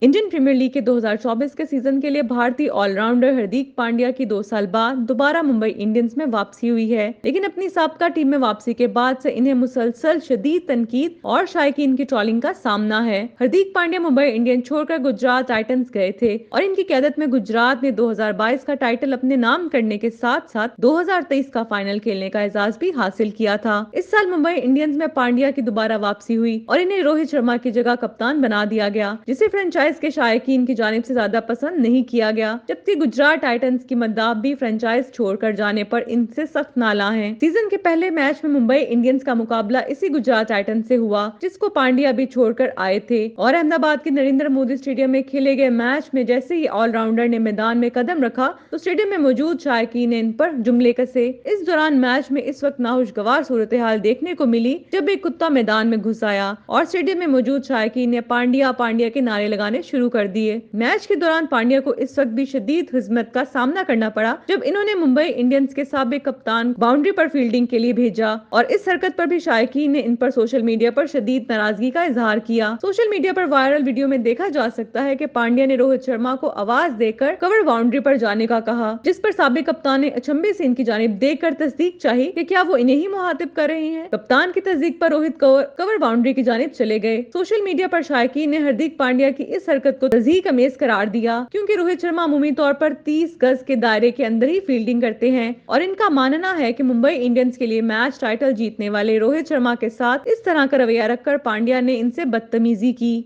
Indian premiere league के 2024 के season के लिए भारतीय ऑलराउंडर हार्दिक पांड्या की 2 साल बाद दोबारा मुंबई इंडियंस में वापसी हुई है। लेकिन अपनी साबका टीम में वापसी के बाद से इन्हें मुसलसल शदीद तनकीद और शायकीन की ट्रोलिंग का सामना है। हार्दिक पांड्या मुंबई इंडियंस छोड़कर गुजरात टाइटंस गए थे और इनकी क़यादत में गुजरात ने 2022 का टाइटल अपने नाम करने के साथ साथ 2023 का फाइनल खेलने का एजाज भी हासिल किया था। इस साल मुंबई इंडियंस में पांड्या की दोबारा वापसी हुई और इन्हें रोहित शर्मा की जगह कप्तान बना दिया गया, जिसे फ्रेंचाइज के शायकीन की जानिब से ज्यादा पसंद नहीं किया गया। जबकि गुजरात टाइटंस की मद्दाफ भी फ्रेंचाइज छोड़कर जाने पर इनसे सख्त नाला है। सीजन के पहले मैच में मुंबई इंडियंस का मुकाबला इसी गुजरात टाइटंस से हुआ, जिसको पांड्या भी छोड़कर आए थे। और अहमदाबाद के नरेंद्र मोदी स्टेडियम में खेले गए मैच में जैसे ही ऑलराउंडर ने मैदान में कदम रखा तो स्टेडियम में मौजूद शायकीन ने इन पर जुमले कसे। इस दौरान मैच में इस वक्त नाखुशगवार सूरत हाल देखने को मिली जब एक कुत्ता मैदान में घुस आया और स्टेडियम में मौजूद शायकीन ने पांड्या पांड्या के नारे लगाने शुरू कर दिए। मैच के दौरान पांड्या को इस वक्त भी शदीद हिजमत का सामना करना पड़ा जब इन्होंने मुंबई इंडियंस के साबिक कप्तान बाउंड्री पर फील्डिंग के लिए भेजा और इस हरकत पर भी शायकीन ने इन पर सोशल मीडिया पर शदीद नाराजगी का इजहार किया। सोशल मीडिया पर वायरल वीडियो में देखा जा सकता है कि पांड्या ने रोहित शर्मा को आवाज देकर कवर बाउंड्री पर जाने का कहा, जिस पर साबिक कप्तान ने अचंभे से इनकी जानिब देखकर तस्दीक चाही कि क्या वो इन्हें ही मुखातिब कर रहे हैं। कप्तान की तस्दीक पर रोहित कवर बाउंड्री की जानिब चले गए। सोशल मीडिया पर शायकीन ने हार्दिक पांड्या की इस हरकत को तज़हीक अमेज करार दिया क्योंकि रोहित शर्मा अमूमी तौर पर 30 गज के दायरे के अंदर ही फील्डिंग करते हैं और इनका मानना है कि मुंबई इंडियंस के लिए मैच टाइटल जीतने वाले रोहित शर्मा के साथ इस तरह का रवैया रखकर पांड्या ने इनसे बदतमीजी की।